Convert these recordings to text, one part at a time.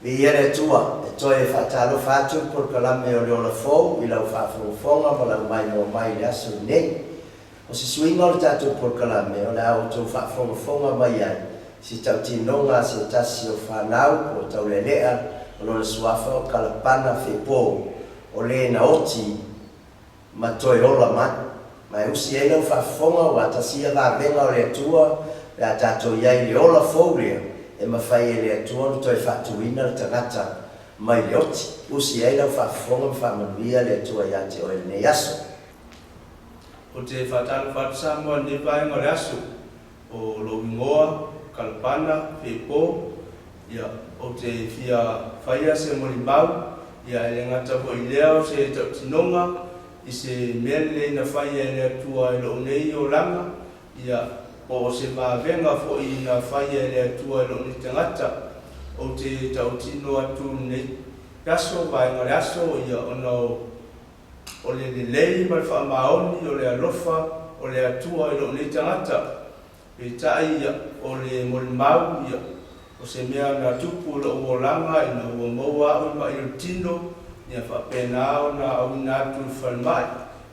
Ia le tua, e toi e whaatalo whātu por kalame o leo la fōu, I lau whaafonga ma lau mai no mai le asu nei. O si swinga o le tātou por kalame, o le au tau whaafonga mai ai, si tau tinonga se tasi o whanau, o tau le lea, o lo le suafa o kalapana whepō, o le na oti, ma toi ola mai. Mai usi e lau whaafonga o atasia la venga o le atua, le a tātou iai le ola fōu lea, e mawhai e le atua no toi whaatuina le tangata mai le oti. Usi e lau whaafonga ma whaamanuia le atua ia te oe nei aso. O te whātalo whaatasamo ne paenga le aso, o lo ingoa, kalapana, whepō, ia o te whia whaia se morimau, ia e le ngata po I leo se tau tinonga, I se mele na whaia e le atua e lo nei o langa, ia o se mavenga fo I na whaia e le atua e lo nei tangata, o te tau tino atu nei aso, paenga le aso, ia ono o le lei mai whaamaoni, o le alofa, o le atua e lo nei tangata, pe tai ia o le morimau, ia o se mea na tupu lo ua langa I na ua maua au ma I lo tino, ia whapena o na au na atu whalmai,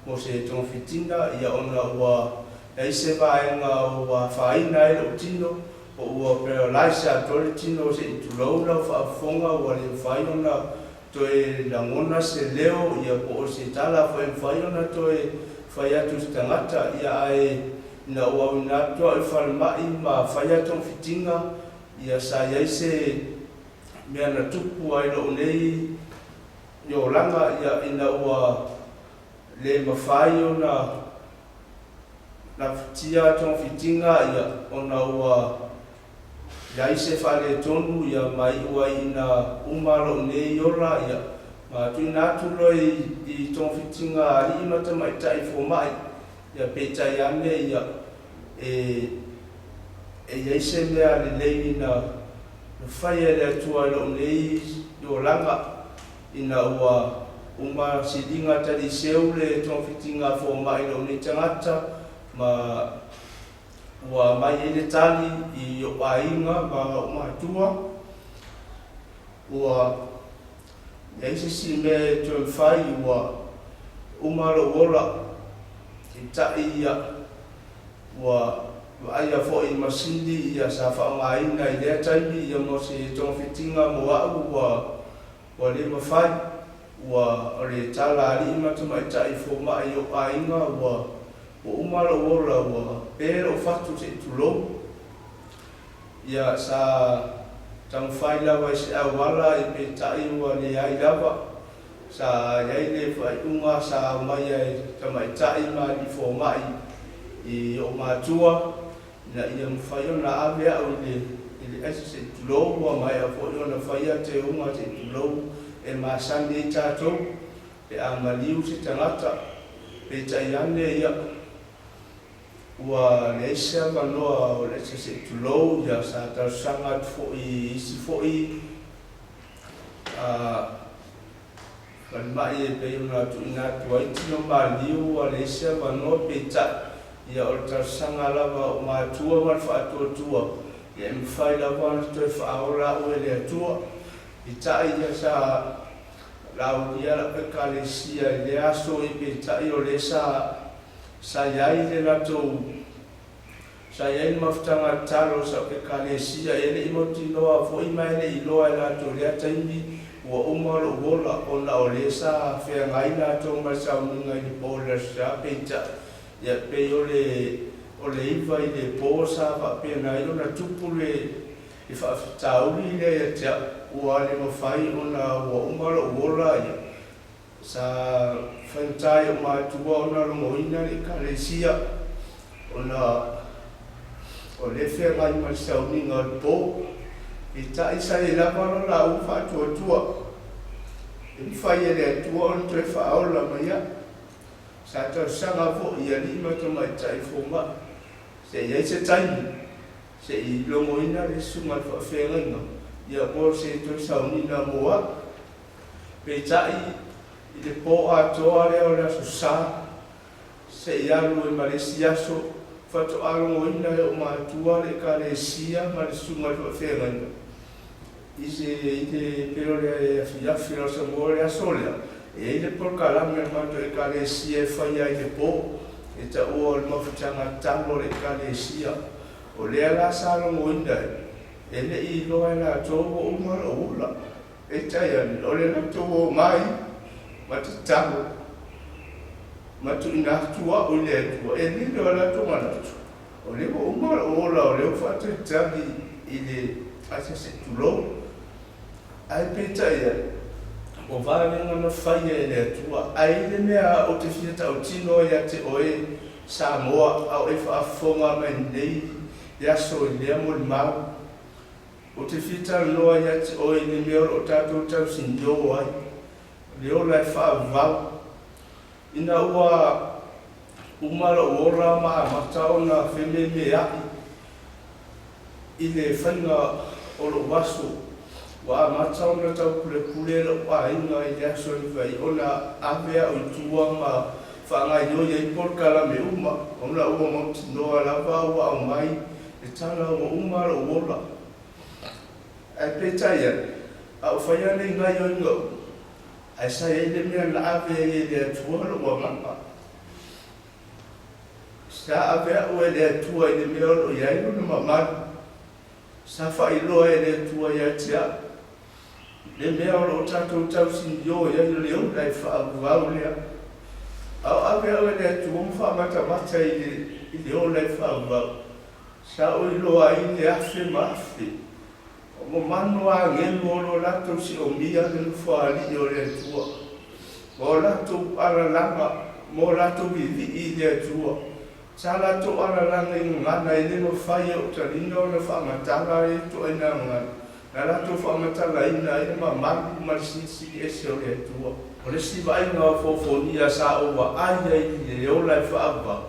mo se tonga fitina, ia ona ua eise vaenga ua whaina I lo tino, o ua paralyze a tole tino se I tuloura whaafonga ua le whaiona toe langona se leo, ia po o se tala whaiona toe whaiatu tangata, ia ai na ua winato I whalmai ma whaiatonga fitinga, ia sa iai se mea na tupu ai lo nei yo langa ia ina ua le mawhai o na fitia tong fitinga ia ona ua iai se whale tonu ia mai ua ina umaro nei ora ia ma tuina atulo I tong fitinga ali imata mai tai fo mai ia petai ane ia iai se mea le lei na whaia le atua lo nei yo langa ina ua uma silinga tali seu le tong fitinga fo mai lo nei tangata ma ua mai ele tali I o ainga ma uma tua ua iai se si me tō whai ua uma lo ola I tai ia ua aia fo I masindi ia sa whaongaina I lea taimi ia mo se tong fitinga mo au ua le mawhai ua le tala ali imata mai tai fo mai o ainga ua umalo ola ua pēro whatu se tulo ia sa tang whai lawa I se awala I pe tai ua le ai lawa sa iai le whai unga sa mai ai tamai tai mai fo mai I o mātua na ia mwhai o na ave au I le ese se tulo ua mai a fo I o na whai a te unga te tulo e masani I tātou e a maliu se tangata pe tai ane ia ua le ese a manoa o le ese se tulo ia sa tau sanga fo I isi fo I mai e pe una tu ina tu ai tino maliu a le ese a manoa pe tai ia o tau sanga lava o mātua man whaatua ia mwhai lava ana toi whaora o ele atua I tai ia sa lau ia la pekalesia I le aso I pe tai o le sa iai le natou sa iai ni mawhtanga talo sa pekalesia ele imoti noa fo I mai le iloa I natou lea taimi ua umaro wola o na o le sa whea ngai natou mai sa uninga I pola sa pe tai ia pe o le iwa I le pōsa whapena I o na tupu le I whaafitauri le ia te ua le mawhai o na ua umaro uola ia sa whantai o mātua o na rongoina le kalesia o le whea ngai mai sauninga o pō I tai sa le laparo la u whatuatua I mwhai e le atua o na toi whaola mai ia sa tau sanga fo ia li ma to mai tai fo ma se ia se tai se I longo ina le sunga fa fenga ia mo se to sauni na moa pe tai I le po a to ale o la sa se ia lu e Malaysia so fa to a longo ina o ma tua le ka le sia ma le sunga fa fenga ide pero le fiafira sa mole a solia e ile por kalame mato e kale sia fai ai le po e ta o le mafutanga tango le kale sia o le ala salo moinda e le I loa la togo umara ula e taia o le la togo mai mata tango matu ina tua o le tua e le la togo manatu o le umara ula o le fatu tangi ile asa se tulo ai petaia o vale ngana faia le tua ai le mea o te fiata o tino ia te oe Samoa au e whaafonga mai nei ia so i lea mo le mau o te fiata loa ia te oe le mea o tātou tau sinjo ai le o lai whaavau ina ua umara o ora maa mata o na wheme mea i le whainga o lo waso wa mata o na tau kule lo wa inga i lea so ni vai o na avea o tua ma whaanga yo ia I porkala me uma o na ua mauti noa lava ua au mai e tala o umara o ora ai petaia a o whaia nei ngai o inga ai sa e le mea na avea i lea tua lo wa mapa sa avea o e lea tua i le mea o iai lo na mamari sa whailoa e le tua ia tia le mea o tātou tau sinjo ia I leo lai whaavau lea au avea o e lea tua mwhamata mata I leo lai whaavau sa o iloa I le afe maafe o mo manu a ngelu o lo lato si o mia le whaali o lea tua o lato alalanga mo lato vivi I lea tua sa lato alalanga I ngana I le no whaia o talina o na whaangatanga e to ina ngana na lato whaangatanga ina I le mamaku marisisi e se o lea tua o le si vai ngā fofonia sa o wa aia I le o lai whaava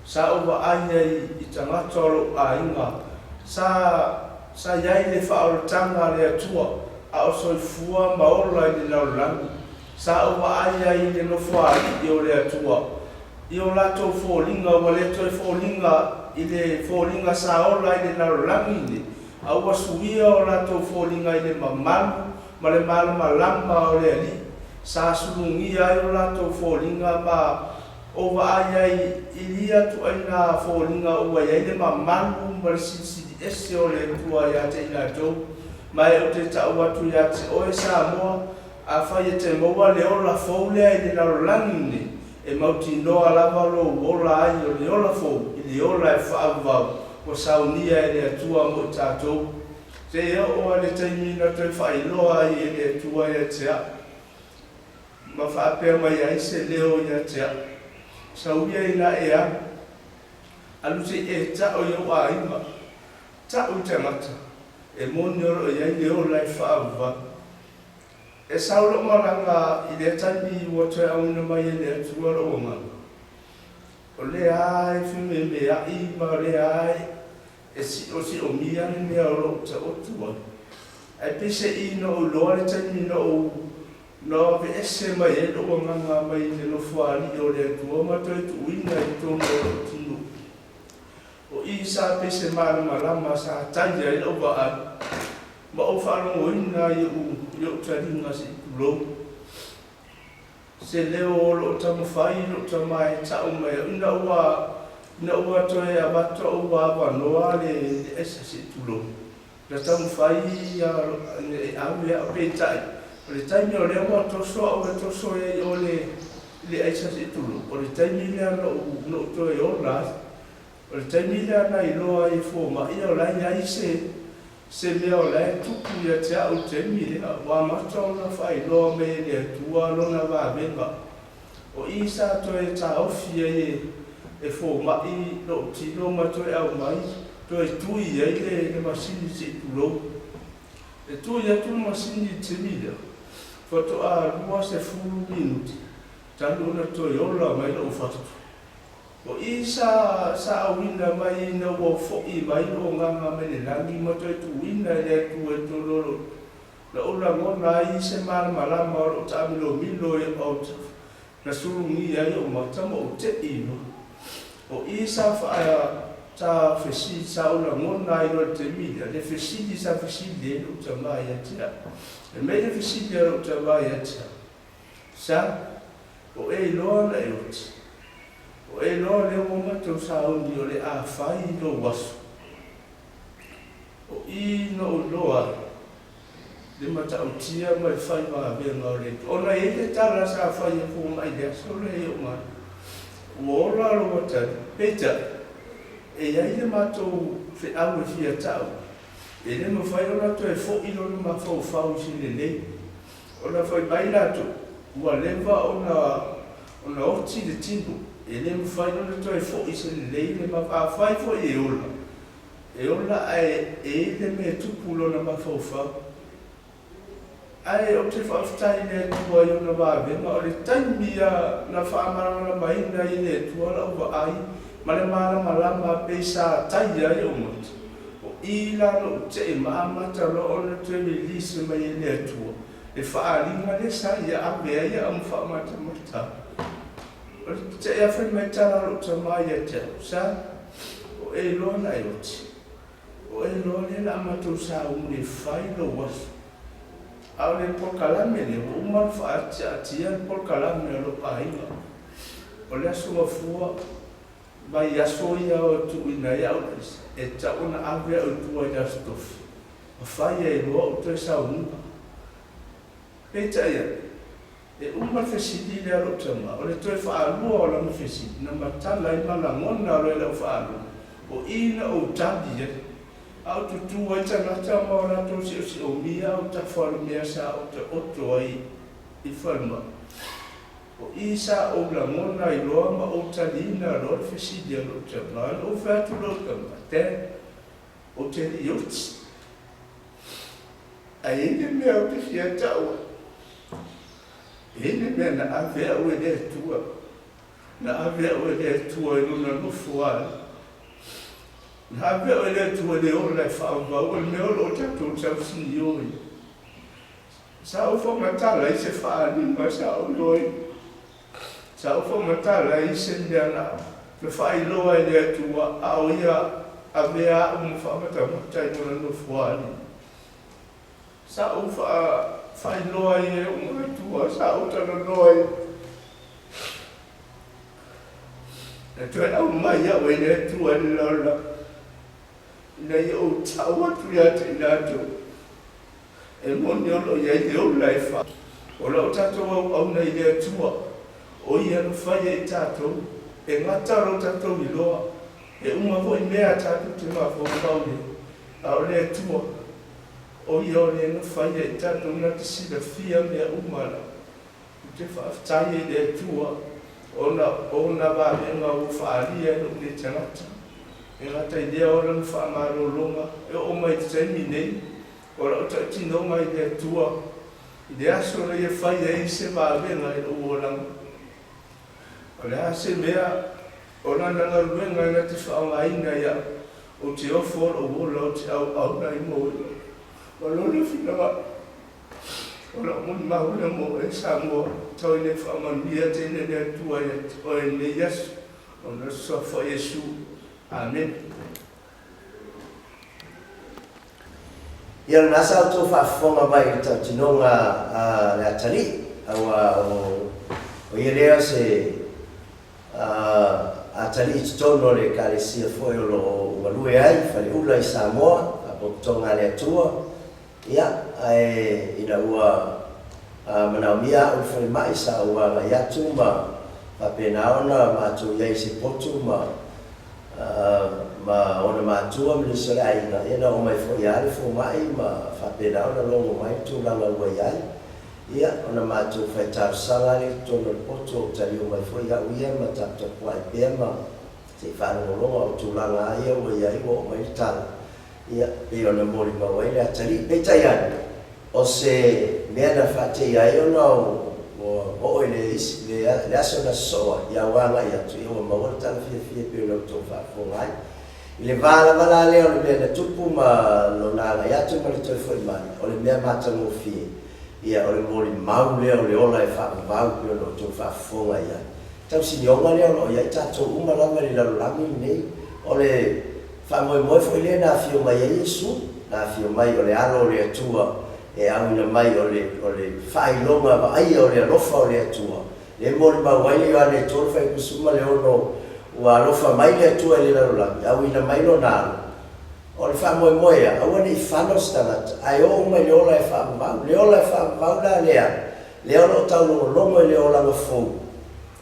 sa o wa aia I tangata o lo a inga sa iai le whaorotanga lea tua a o soi fua maola I le laulangi sa o wa aia I le no whaari I o lea tua I o lato fōlinga wa le toi fōlinga I le fōlinga sa ola I le laulangi ne a ua suia o lato fōlinga I le mamalu ma le malama o le ali sa sulungia I o lato fōlinga ma o wa aia I lia tu aina fōlinga ua iai le mamalu ma le sisi ese o le tua ia te ina tau mai o te tau atu ia te oe Samoa a whai e te maua le ola fōlea I le laulangi ne e mauti noa lava lo ola ai o le ola fōu I le ola e whaavau o saunia e le atua mo tātou te eo o ale taimina toi whailoa I e le atua e tea ma whaapea mai ai se leo I a tea sauia I na e a alu te e tau I o a ima tau te mata e moni oro I ai le ola e whaavau e saulo maranga I le taimi ua toi auna mai e le atua lo ngā o le ai whime me ai ma le ai e si o mia ni mea o lo ta o tua ai pese I no o loa le taimi no ve ese mai e lo nganga mai le no fuari o le atua ma toi tu ina I tono o tino o I sa pese malama sa taia I lo wa ai ma o wharongo ina I o taringa si tulo se leo o lo tamawhai lo tamai tau mai ina ua toe a bato o wa noa le esa si tulo la tamawhai e awe a petai o le taimi o leo a toso au e toso e o le esa si tulo o le taimi lea no toe o la o le taimi lea na I loa I fōma ia o la ia I se mea o lai tuku ia te au te mire wa mata o na whailoa me le atua lona wāwenga o I sa toe ta ofia e fō mai lo tino ma toe au mai toe tui ai le masini si tulo e tui atu masini te mire foto a lua se fulu minuti tanu na toe ola mai lo fatu o I sa awina mai na ua fo'i mai o nganga me le langi mato e tuina le tu e tololo na ula ngona I se malama o ta milo e o na surungi ai o matama o te ino o I sa ta fesi sa ula ngona i lo te mila le fesi sa fesi le lo te mai atia e me le fesi le lo te mai atia sa o e lo na e oti o e lo le mo mato sa o ni o le a fai lo wasu o i no loa le mata o tia mai fai ma be no le ona e le tala sa fai e fu mai le so le o ma o la lo mata peta e ai le matou fe au e fia tau e le no fai ona to e fo ilo no ma fo fau si le le ona fai baila to ua leva ona oti le tino e le no fai ona to e fo i se le le ma pa fai fo e ola e le me tupu lo na ma fo fau ai o te whaftai le tua i ona wāwenga o le taimia na whaamaranga mai na i le tua la ua ai ma le marama lama peisa taia i o moti o i lano o te e maamata lo o na tue release mai i le tua e whaaringa le sa ia apea ia am whaamata mata o le te e awhi mai tara lo ta mai e te sa o e lona e oti o e lona e la amatou sa umre whai lo wasu au le polkalame le uman whaatia le polkalame lo painga o le asu mafua mai aso ia o tu ina ia o e ta una avea o tua ia stofi o whai e roa o te sa unga peta ia e uman fesidi le alo tama o le toe whaalua o lama fesidi na matala i malangona o le lau whaalua o ina o tabi ia au tutu ai tanata ma ora to si o mia o ta fora mea sa o te oto ai i whanua. O isa o la mona i loa ma o talina roa fesidia lo te man o whatu lo ka mate o te lioti. A ene mea o te fia taua. Ene mea na avea o e le tua. Na avea o e le tua i luna nufuala. Na vea o le tua le o le whaavau o le mea o tatou tau sini oi. Sa o whamatala i se whaanima sa o loi. Sa o whamatala i se meana le whailoa i le tua a o ia a mea o mo whaamatamata i nona no fuani. Sa o whailoa i e o mga tua sa o tana noi. Na tue au mai au i le tua ni laula. Na i o tau atu ia te inato. E moni olo ia i te o laifa. O lau tatou au na i lea tua. O ia no whaia i tatou. E ngataro tatou i loa. E unga vo i mea tatou te mafo kaule. A o lea tua. O ia o lea no whaia i tatou na te sida fia mea umala. O te whaaftai i lea tua. O na wāwenga o whaaria no le tangata. E ngata i lea ora mu whaamaro longa, e o mai te taimi nei, ora o taitino mai lea tua, i lea aso na ia whai e se māwenga i o oranga. O lea se mea, o nanga ruenga na te whaamaina ia, o te ofo o ola o te au na i moe. O lona whinawa, o la muni mahuna mo e sa moa, tau i ne whaamania tene lea tua ia, o e ne yasu, o na sofa Yesu. Amen. Ia nasa o tō whaafonga mai i tau tinonga le atari, o ia lea se atari i tutono le kālesia foi o lo walue ai, whale ula i Samoa, a potonga le atua, ia, ina ua manaumia o whale mai sa ua ngai atu ma whapena ona ma atu iai se potu ma ona matua me le sole ainga ena o mai foi ale fo mai ma whapena ona longo mai tūlanga ua iai ia ona matua whai tārsanga le tono poto o tari o mai foi au ia ma taptapu ai pia ma te whanongolonga o tūlanga ia ua iai o mai tala ia pe ona mori mawai le atari pe taiani o se mea na whate iai ona o le aso na soa ia wanga ia tu ia maua tala fia pe o tō whaafonga ai I le vala leo le mea na tupu ma lo nanga ia tu ma le toi foi mai o le mea matango fie ia o le mori mau leo le ola e whaavau pe o lo tō whaafonga ia tau sinionga leo lo ia i tato uma lama le lalolami nei o le whamoe fo ile na fio mai e Yesu, na fio mai o le alo o le atua, e awina mai o le whailonga wa ai o le alofa o le atua. Le mori mawai o ane tolu whai kusuma le ono ua alofa mai le atua le larolangi, awina mai lo nalo. O le whamoe awane i whanos tangata, ai o mai le ola e whamavau, le ola e whamavau la lea, le ola tau longo le ola nga fou.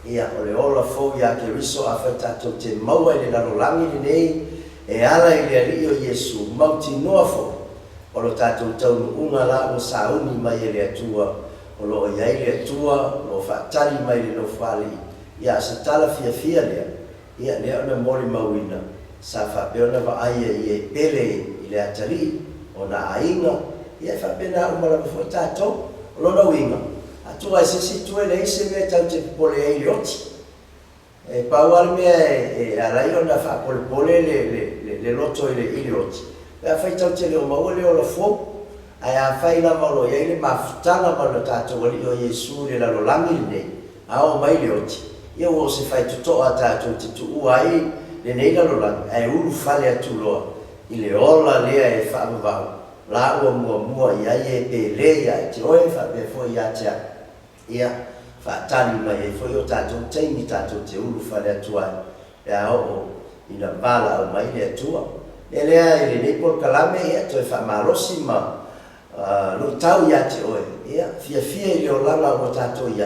Ia, o le ola fou ia ke riso a whai tatou te maua le larolangi le nei, e ala i le ali o Yesu, mauti noa fou. O lo tatou taunu unga la o sauni mai e le atua, o lo iai le atua, lo whaatari mai le no whali, ia se tala fia lea, ia lea ona mori mawina, sa whapeona wa aia i e pele i le atari, o na ainga, ia whapena umara mafo tatou, o lo na winga, atua e sisi tue le ise mea tau te pole e ili oti, e pauari mea e alai ona whapole pole le loto i le ili oti, a fai tau te leo maua leo la fo, ai a fai la malo iai le mafutanga ma le tatou ali o Yesu le lalo langi le nei, a o mai le oti. Ia o se fai tutoa tatou te tu ai le nei lalo langi, ai uru fale atu loa, i le ola lea e whaamavau, la ua mua iai e pe lea e te oe whape fo ia tea, ia whaatani mai e fo i o tatou teimi tatou te uru fale atu ai, e a o ina vala o mai le atua. E lea i le nei por kalame ia toi whamalosi ma lo tau ia te oe. Ia, fia i leo langa o tato ia.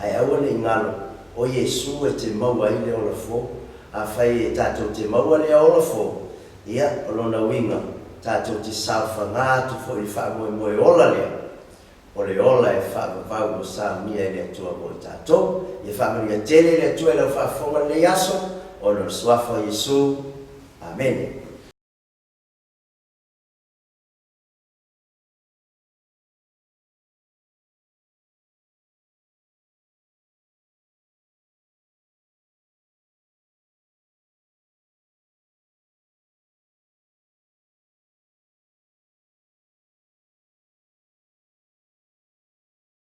Ai aua le ngalo o Yesu e te maua i leo la fo. A whai e tato te maua lea o la fo. Ia, o lona winga. Tato te salfa ngā tu fo i whamoe moe ola lea. O le ola e whamavau o sa mia i lea tua mo i tato. I whamaria tele lea tua e lau whafonga le aso. O le suafa Yesu. Amen.